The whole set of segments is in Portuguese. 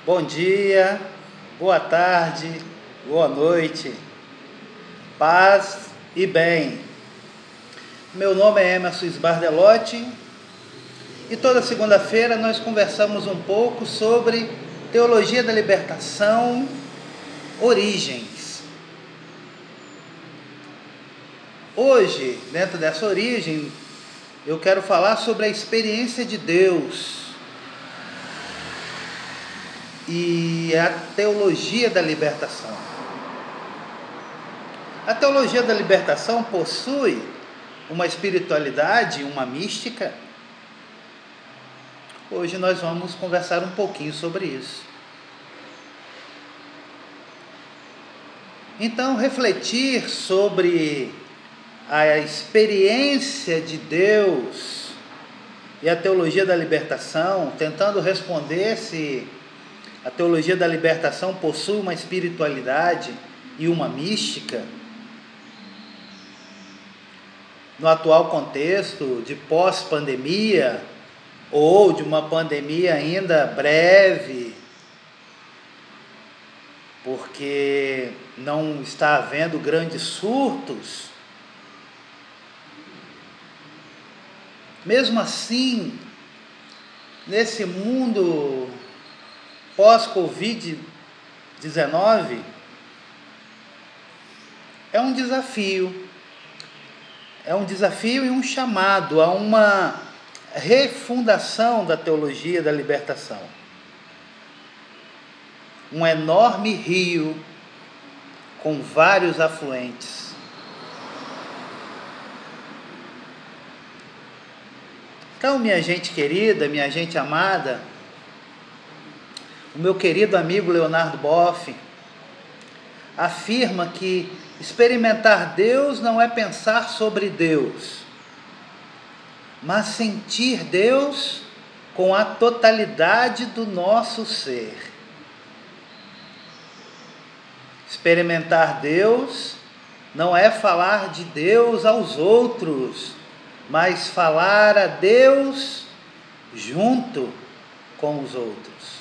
Bom dia, boa tarde, boa noite, paz e bem. Meu nome é Emerson Sbardelotti e toda segunda-feira nós conversamos um pouco sobre teologia da libertação, origens. Hoje, dentro dessa origem, eu quero falar sobre a experiência de Deus e a teologia da libertação. A teologia da libertação possui uma espiritualidade, uma mística. Hoje nós vamos conversar um pouquinho sobre isso. Então, refletir sobre a experiência de Deus e a teologia da libertação, tentando responder se a teologia da libertação possui uma espiritualidade e uma mística. No atual contexto de pós-pandemia, ou de uma pandemia ainda breve, porque não está havendo grandes surtos, mesmo assim, nesse mundo pós-Covid-19, é um desafio e um chamado a uma refundação da teologia da libertação. Um enorme rio com vários afluentes. Então, minha gente querida, minha gente amada, o meu querido amigo Leonardo Boff afirma que experimentar Deus não é pensar sobre Deus, mas sentir Deus com a totalidade do nosso ser. Experimentar Deus não é falar de Deus aos outros, mas falar a Deus junto com os outros.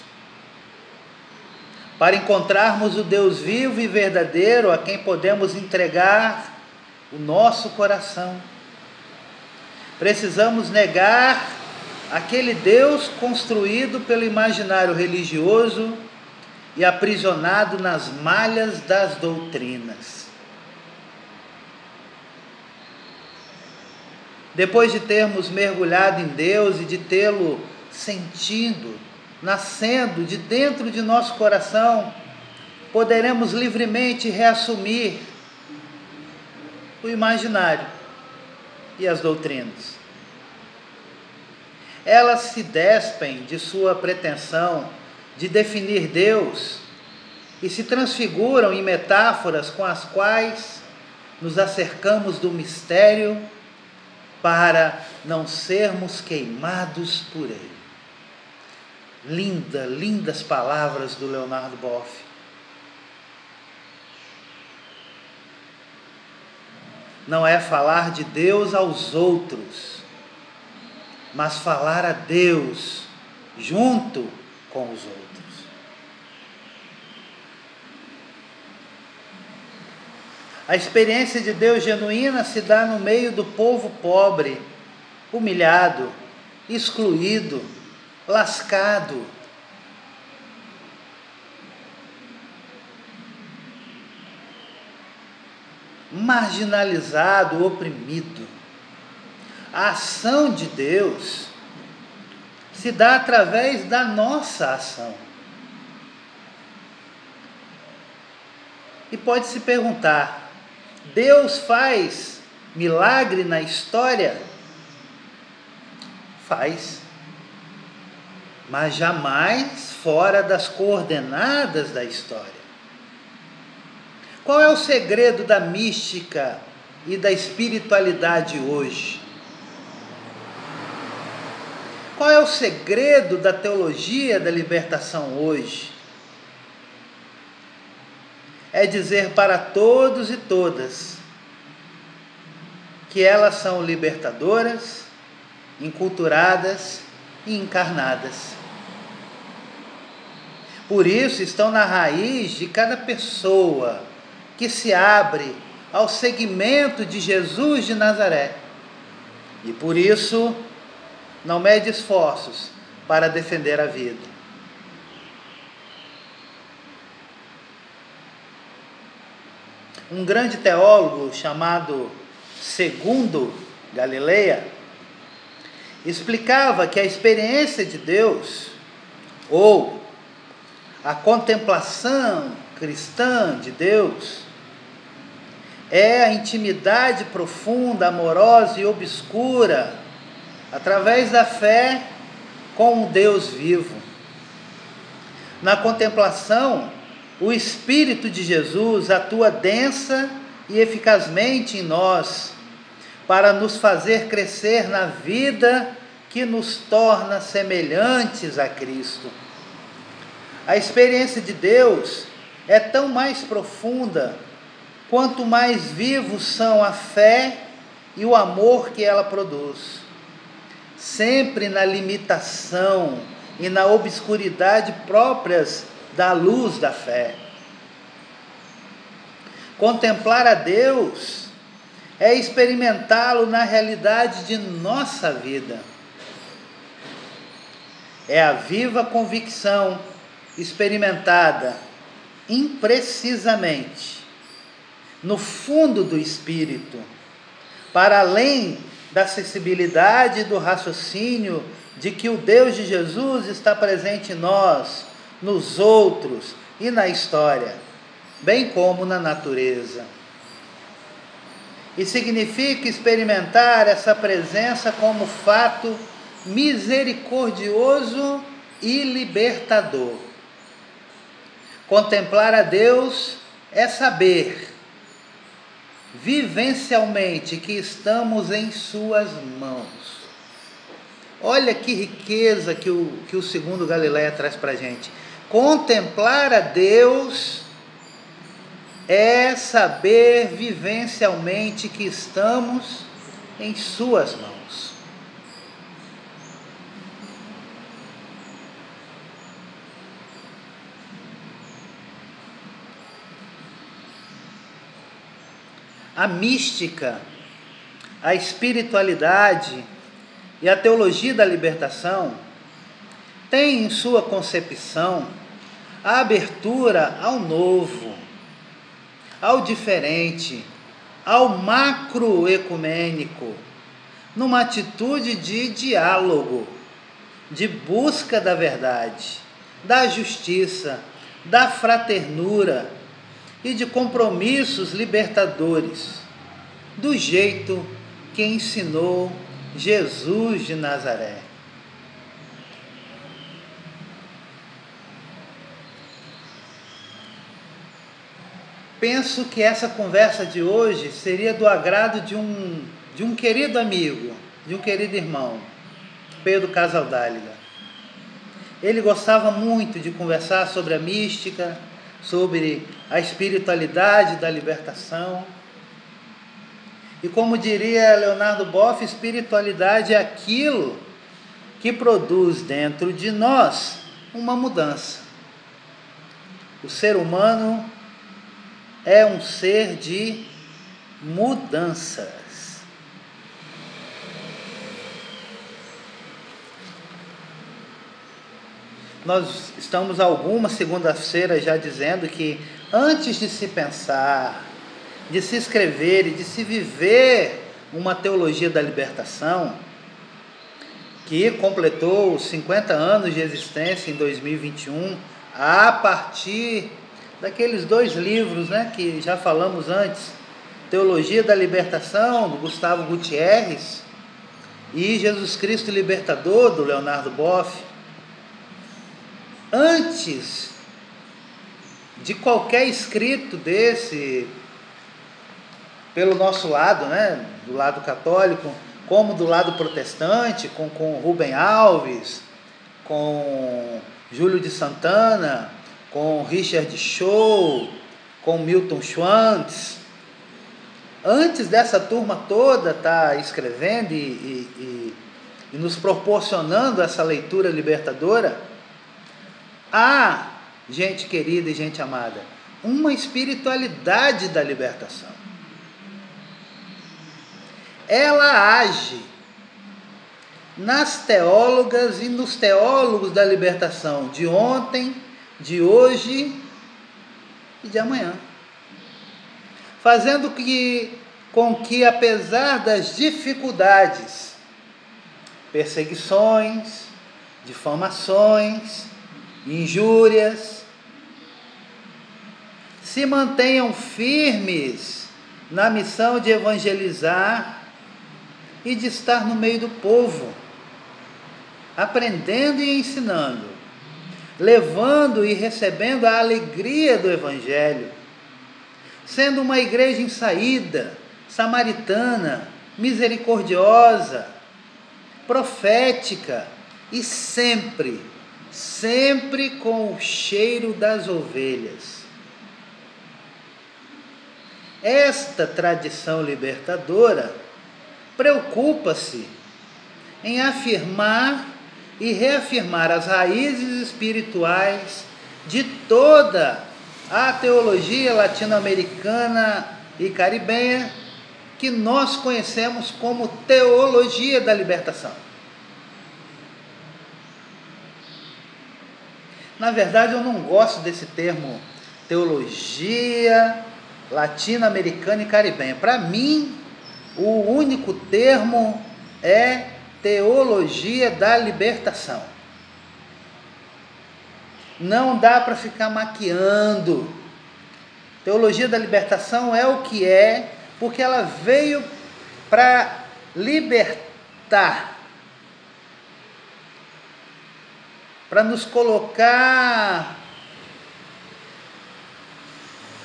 Para encontrarmos o Deus vivo e verdadeiro a quem podemos entregar o nosso coração, precisamos negar aquele Deus construído pelo imaginário religioso e aprisionado nas malhas das doutrinas. Depois de termos mergulhado em Deus e de tê-lo sentido, nascendo de dentro de nosso coração, poderemos livremente reassumir o imaginário e as doutrinas. Elas se despem de sua pretensão de definir Deus e se transfiguram em metáforas com as quais nos acercamos do mistério para não sermos queimados por ele. Lindas palavras do Leonardo Boff. Não é falar de Deus aos outros, mas falar a Deus junto com os outros. A experiência de Deus genuína se dá no meio do povo pobre, humilhado, excluído, lascado. Marginalizado, oprimido. A ação de Deus se dá através da nossa ação. E pode se perguntar, Deus faz milagre na história? Faz. Mas jamais fora das coordenadas da história. Qual é o segredo da mística e da espiritualidade hoje? Qual é o segredo da teologia da libertação hoje? É dizer para todos e todas que elas são libertadoras, enculturadas e encarnadas. Por isso estão na raiz de cada pessoa que se abre ao seguimento de Jesus de Nazaré. E por isso não mede esforços para defender a vida. Um grande teólogo chamado Segundo Galileia explicava que a experiência de Deus, ou a contemplação cristã de Deus, é a intimidade profunda, amorosa e obscura, através da fé com o Deus vivo. Na contemplação, o Espírito de Jesus atua densa e eficazmente em nós, para nos fazer crescer na vida que nos torna semelhantes a Cristo. A experiência de Deus é tão mais profunda quanto mais vivos são a fé e o amor que ela produz. Sempre na limitação e na obscuridade próprias da luz da fé. Contemplar a Deus é experimentá-lo na realidade de nossa vida. É a viva convicção experimentada imprecisamente no fundo do espírito, para além da sensibilidade e do raciocínio de que o Deus de Jesus está presente em nós, nos outros e na história, bem como na natureza. E significa experimentar essa presença como fato misericordioso e libertador. Contemplar a Deus é saber vivencialmente que estamos em suas mãos. Olha que riqueza que o Segundo Galileia traz para a gente. Contemplar a Deus é saber vivencialmente que estamos em suas mãos. A mística, a espiritualidade e a teologia da libertação têm em sua concepção a abertura ao novo, ao diferente, ao macroecumênico, numa atitude de diálogo, de busca da verdade, da justiça, da fraternura e de compromissos libertadores, do jeito que ensinou Jesus de Nazaré. Penso que essa conversa de hoje seria do agrado de um querido amigo, de um querido irmão, Pedro Casaldáliga. Ele gostava muito de conversar sobre a mística, sobre a espiritualidade da libertação. E como diria Leonardo Boff, espiritualidade é aquilo que produz dentro de nós uma mudança. O ser humano é um ser de mudanças. Nós estamos algumas segundas-feiras já dizendo que antes de se pensar, de se escrever e de se viver uma teologia da libertação, que completou 50 anos de existência em 2021, a partir daqueles 2 livros, que já falamos antes, Teologia da Libertação, do Gustavo Gutierrez, e Jesus Cristo Libertador, do Leonardo Boff. Antes de qualquer escrito desse, pelo nosso lado, do lado católico, como do lado protestante, com Rubem Alves, com Júlio de Santana, com Richard Scholl, com Milton Schwantz. Antes dessa turma toda estar escrevendo e nos proporcionando essa leitura libertadora, há gente querida e gente amada, uma espiritualidade da libertação. Ela age nas teólogas e nos teólogos da libertação de ontem, de hoje e de amanhã, fazendo com que, apesar das dificuldades, perseguições, difamações, injúrias, se mantenham firmes na missão de evangelizar e de estar no meio do povo, aprendendo e ensinando, levando e recebendo a alegria do Evangelho, sendo uma igreja em saída, samaritana, misericordiosa, profética e sempre com o cheiro das ovelhas. Esta tradição libertadora preocupa-se em afirmar e reafirmar as raízes espirituais de toda a teologia latino-americana e caribenha que nós conhecemos como teologia da libertação. Na verdade, eu não gosto desse termo teologia latino-americana e caribenha. Para mim, o único termo é teologia da libertação. Não dá para ficar maquiando. Teologia da libertação é o que é, porque ela veio para libertar, para nos colocar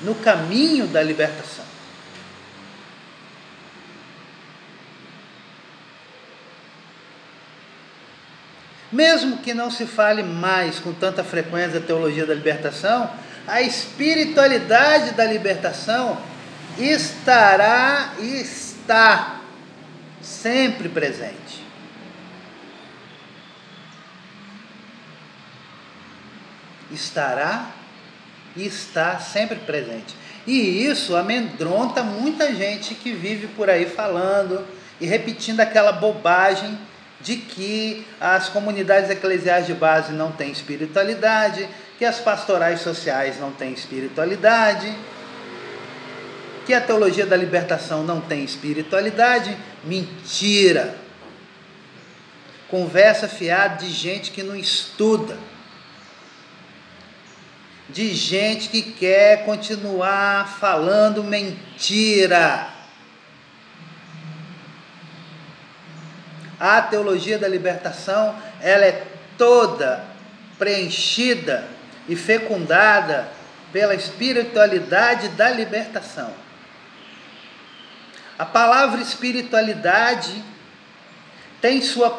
no caminho da libertação. Mesmo que não se fale mais com tanta frequência da teologia da libertação, a espiritualidade da libertação está sempre presente. Estará e está sempre presente. E isso amedronta muita gente que vive por aí falando e repetindo aquela bobagem de que as comunidades eclesiais de base não têm espiritualidade, que as pastorais sociais não têm espiritualidade, que a teologia da libertação não tem espiritualidade. Mentira! Conversa fiada de gente que não estuda, de gente que quer continuar falando mentira. A teologia da libertação, ela é toda preenchida e fecundada pela espiritualidade da libertação. A palavra espiritualidade tem sua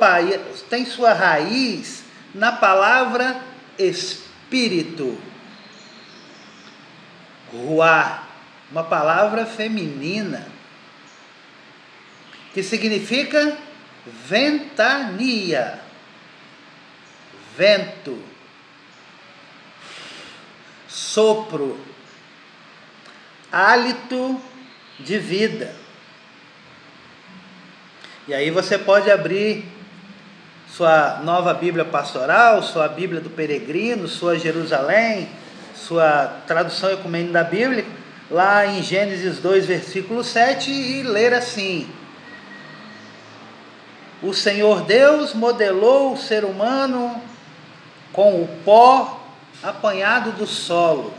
raiz na palavra espírito, ruá, uma palavra feminina, que significa ventania, vento, sopro, hálito de vida. E aí você pode abrir sua nova Bíblia Pastoral, sua Bíblia do Peregrino, sua Jerusalém, sua tradução ecumênica da Bíblia, lá em Gênesis 2, versículo 7, e ler assim: o Senhor Deus modelou o ser humano com o pó apanhado do solo.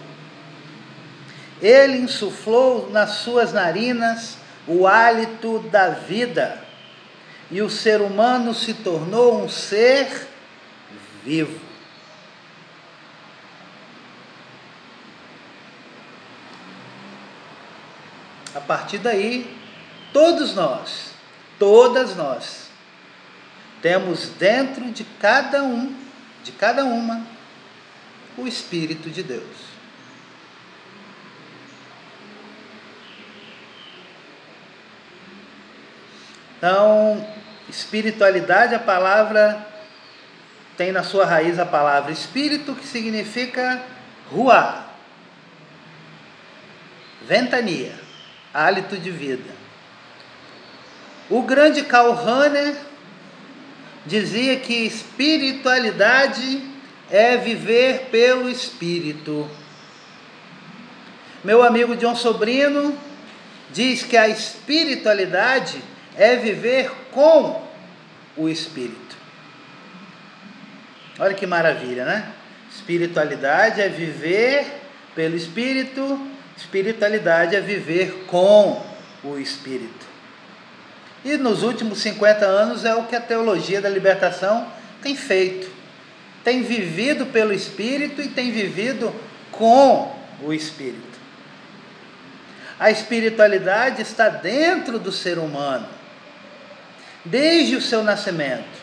Ele insuflou nas suas narinas o hálito da vida, e o ser humano se tornou um ser vivo. A partir daí, todas nós, temos dentro de cada uma, o Espírito de Deus. Então, espiritualidade, a palavra tem na sua raiz a palavra espírito, que significa Ruá, ventania, hálito de vida. O grande Karl Rahner dizia que espiritualidade é viver pelo Espírito. Meu amigo John Sobrino diz que a espiritualidade é viver com o Espírito. Olha que maravilha, né? Espiritualidade é viver pelo Espírito, espiritualidade é viver com o Espírito. E nos últimos 50 anos é o que a teologia da libertação tem feito. Tem vivido pelo Espírito e tem vivido com o Espírito. A espiritualidade está dentro do ser humano, desde o seu nascimento.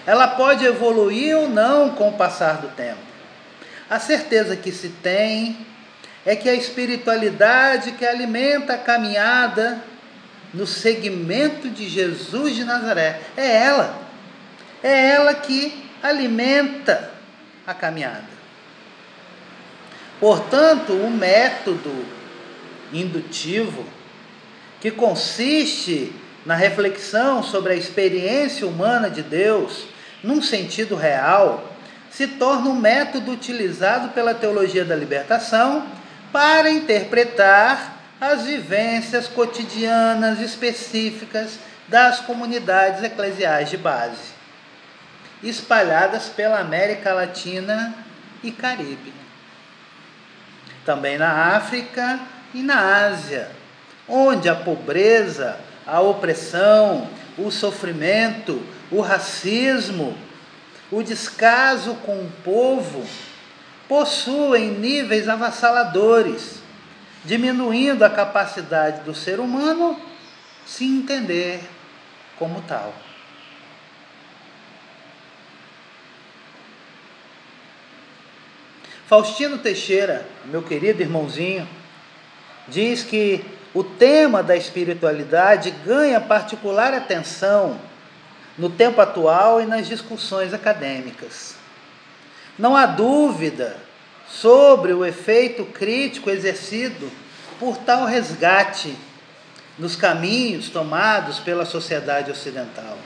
Ela pode evoluir ou não com o passar do tempo. A certeza que se tem é que a espiritualidade que alimenta a caminhada no segmento de Jesus de Nazaré, é ela que alimenta a caminhada. Portanto, o método indutivo, que consiste na reflexão sobre a experiência humana de Deus, num sentido real, se torna um método utilizado pela teologia da libertação para interpretar as vivências cotidianas específicas das comunidades eclesiais de base, espalhadas pela América Latina e Caribe, também na África e na Ásia, onde a pobreza, a opressão, o sofrimento, o racismo, o descaso com o povo possuem níveis avassaladores, diminuindo a capacidade do ser humano se entender como tal. Faustino Teixeira, meu querido irmãozinho, diz que o tema da espiritualidade ganha particular atenção no tempo atual e nas discussões acadêmicas. Não há dúvida sobre o efeito crítico exercido por tal resgate nos caminhos tomados pela sociedade ocidental,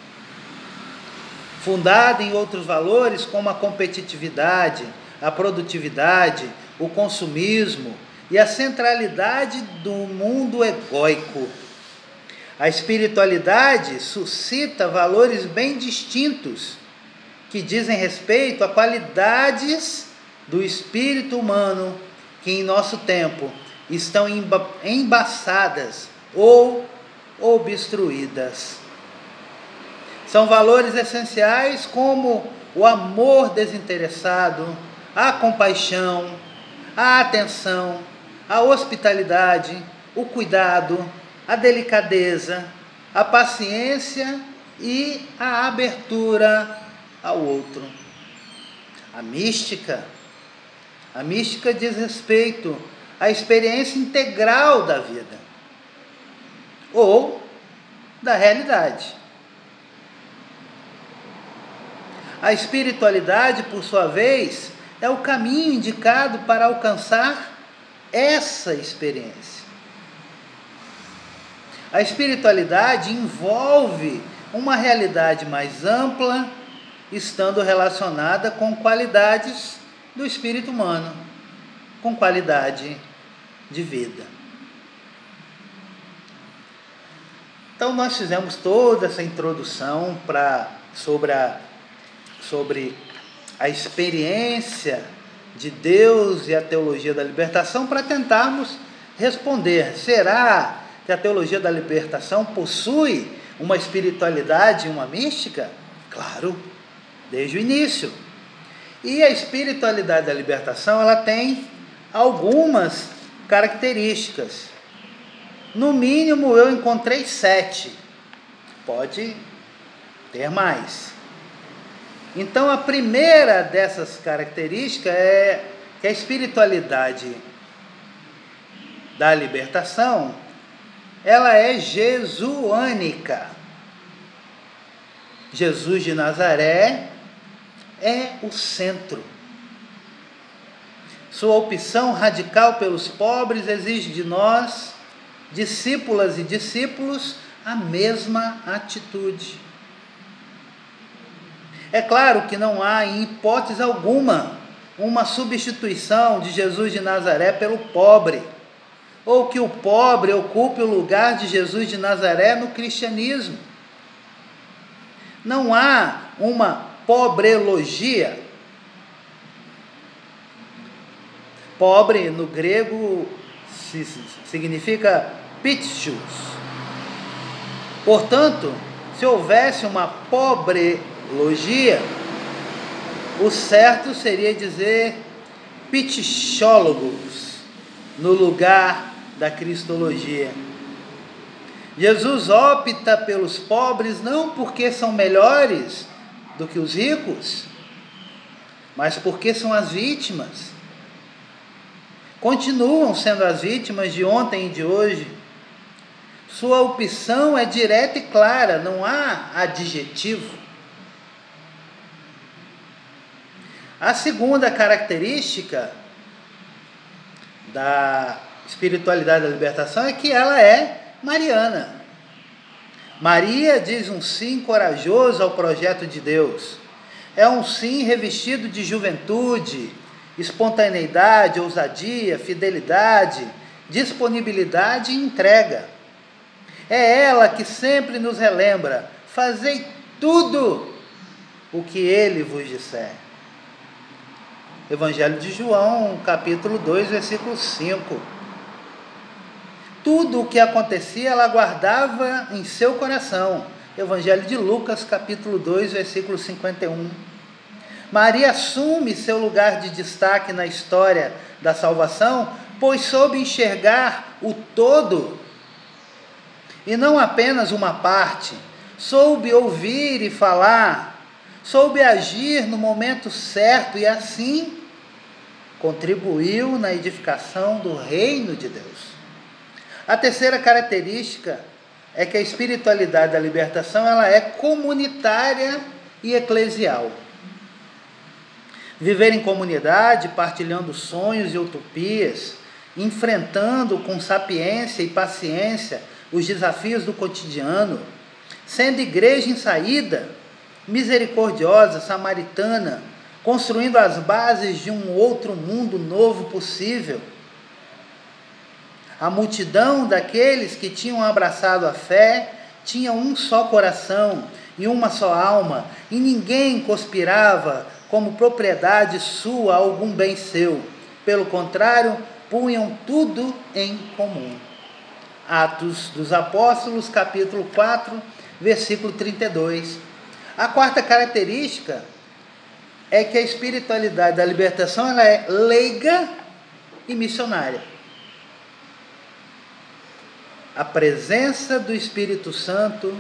fundada em outros valores como a competitividade, a produtividade, o consumismo e a centralidade do mundo egóico. A espiritualidade suscita valores bem distintos que dizem respeito a qualidades do espírito humano que em nosso tempo estão embaçadas ou obstruídas. São valores essenciais como o amor desinteressado, a compaixão, a atenção, a hospitalidade, o cuidado, a delicadeza, a paciência e a abertura ao outro. A mística diz respeito à experiência integral da vida ou da realidade. A espiritualidade, por sua vez, é o caminho indicado para alcançar essa experiência. A espiritualidade envolve uma realidade mais ampla, estando relacionada com qualidades do espírito humano, com qualidade de vida. Então nós fizemos toda essa introdução sobre a experiência de Deus e a teologia da libertação para tentarmos responder: será que a teologia da libertação possui uma espiritualidade e uma mística? Claro, desde o início. E a espiritualidade da libertação, ela tem algumas características. No mínimo eu encontrei 7. Pode ter mais. Então a primeira dessas características é que a espiritualidade da libertação, ela é jesuânica. Jesus de Nazaré é o centro. Sua opção radical pelos pobres exige de nós, discípulas e discípulos, a mesma atitude. É claro que não há, em hipótese alguma, uma substituição de Jesus de Nazaré pelo pobre, ou que o pobre ocupe o lugar de Jesus de Nazaré no cristianismo. Não há uma pobrelogia. Pobre no grego significa pitios. Portanto, se houvesse uma pobrelogia, o certo seria dizer pitichólogos, no lugar da cristologia. Jesus opta pelos pobres não porque são melhores do que os ricos, mas porque são as vítimas. Continuam sendo as vítimas de ontem e de hoje. Sua opção é direta e clara, não há adjetivo. A segunda característica da espiritualidade da libertação é que ela é mariana. Maria diz um sim corajoso ao projeto de Deus. É um sim revestido de juventude, espontaneidade, ousadia, fidelidade, disponibilidade e entrega. É ela que sempre nos relembra: fazei tudo o que ele vos disser. Evangelho de João, capítulo 2, versículo 5. Tudo o que acontecia, ela guardava em seu coração. Evangelho de Lucas, capítulo 2, versículo 51. Maria assume seu lugar de destaque na história da salvação, pois soube enxergar o todo, e não apenas uma parte. Soube ouvir e falar, soube agir no momento certo e assim contribuiu na edificação do reino de Deus. A terceira característica é que a espiritualidade da libertação ela é comunitária e eclesial. Viver em comunidade, partilhando sonhos e utopias, enfrentando com sapiência e paciência os desafios do cotidiano, sendo igreja em saída, misericordiosa, samaritana, construindo as bases de um outro mundo novo possível. A multidão daqueles que tinham abraçado a fé tinha um só coração e uma só alma, e ninguém conspirava como propriedade sua algum bem seu. Pelo contrário, punham tudo em comum. Atos dos Apóstolos, capítulo 4, versículo 32. A quarta característica é que a espiritualidade da libertação ela é leiga e missionária. A presença do Espírito Santo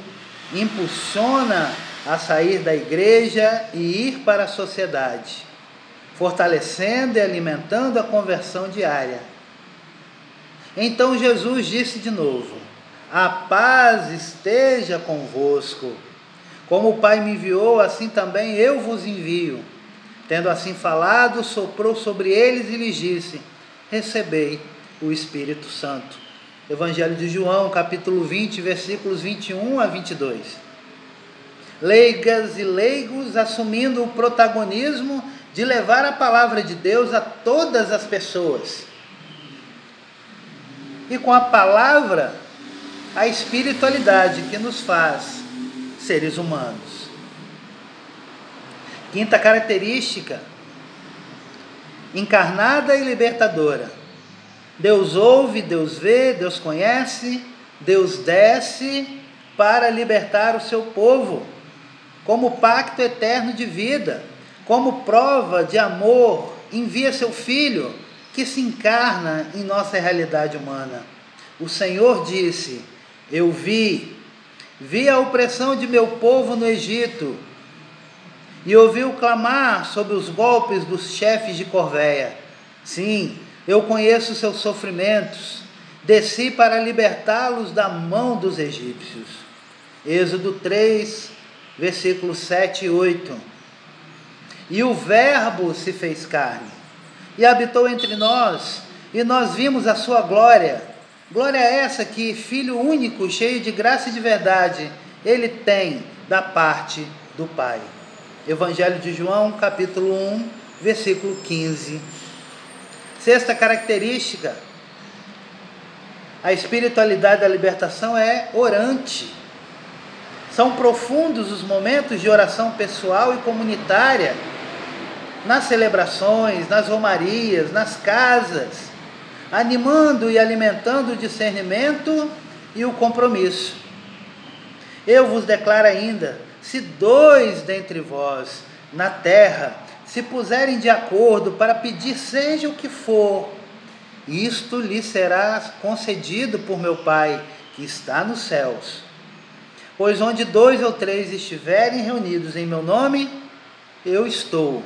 impulsiona a sair da igreja e ir para a sociedade, fortalecendo e alimentando a conversão diária. Então Jesus disse de novo: a paz esteja convosco. Como o Pai me enviou, assim também eu vos envio. Tendo assim falado, soprou sobre eles e lhes disse: recebei o Espírito Santo. Evangelho de João, capítulo 20, versículos 21 a 22. Leigas e leigos assumindo o protagonismo de levar a palavra de Deus a todas as pessoas. E com a palavra, a espiritualidade que nos faz seres humanos. Quinta característica, encarnada e libertadora. Deus ouve, Deus vê, Deus conhece, Deus desce para libertar o seu povo, como pacto eterno de vida, como prova de amor, envia seu Filho, que se encarna em nossa realidade humana. O Senhor disse: eu vi a opressão de meu povo no Egito, e ouvi-o clamar sob os golpes dos chefes de corvéia. Sim, eu conheço seus sofrimentos, desci para libertá-los da mão dos egípcios. Êxodo 3, versículos 7 e 8. E o Verbo se fez carne. e habitou entre nós, e nós vimos a sua glória. Glória essa que Filho único, cheio de graça e de verdade, ele tem da parte do Pai. Evangelho de João, capítulo 1, versículo 15. Sexta característica: a espiritualidade da libertação é orante. São profundos os momentos de oração pessoal e comunitária, nas celebrações, nas romarias, nas casas, animando e alimentando o discernimento e o compromisso. Eu vos declaro ainda, se 2 dentre vós na terra se puserem de acordo para pedir seja o que for, isto lhe será concedido por meu Pai que está nos céus. Pois onde 2 ou 3 estiverem reunidos em meu nome, eu estou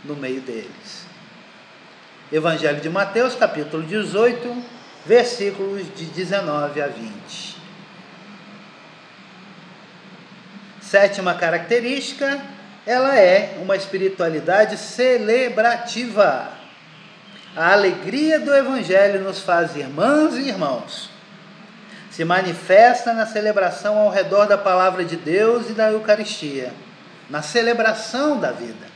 no meio deles. Evangelho de Mateus, capítulo 18, versículos de 19 a 20. Sétima característica, ela é uma espiritualidade celebrativa. A alegria do Evangelho nos faz irmãs e irmãos. Se manifesta na celebração ao redor da palavra de Deus e da Eucaristia, na celebração da vida.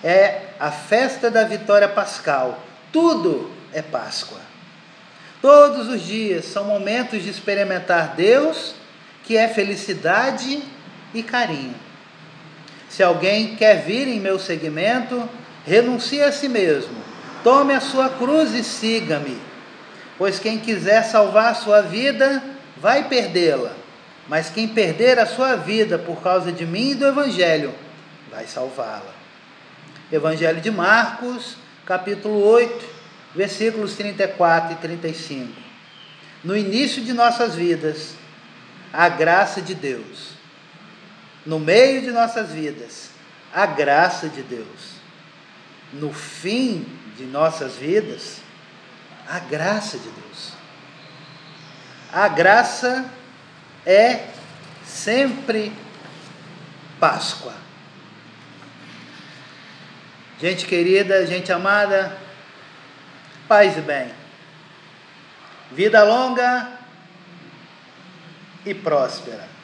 É a festa da vitória pascal. Tudo é Páscoa. Todos os dias são momentos de experimentar Deus, que é felicidade e carinho. Se alguém quer vir em meu seguimento, renuncie a si mesmo, tome a sua cruz e siga-me. Pois quem quiser salvar a sua vida, vai perdê-la. Mas quem perder a sua vida por causa de mim e do Evangelho, vai salvá-la. Evangelho de Marcos, capítulo 8, versículos 34 e 35. No início de nossas vidas, a graça de Deus. No meio de nossas vidas, a graça de Deus. No fim de nossas vidas, a graça de Deus. A graça é sempre Páscoa. Gente querida, gente amada, paz e bem. Vida longa e próspera.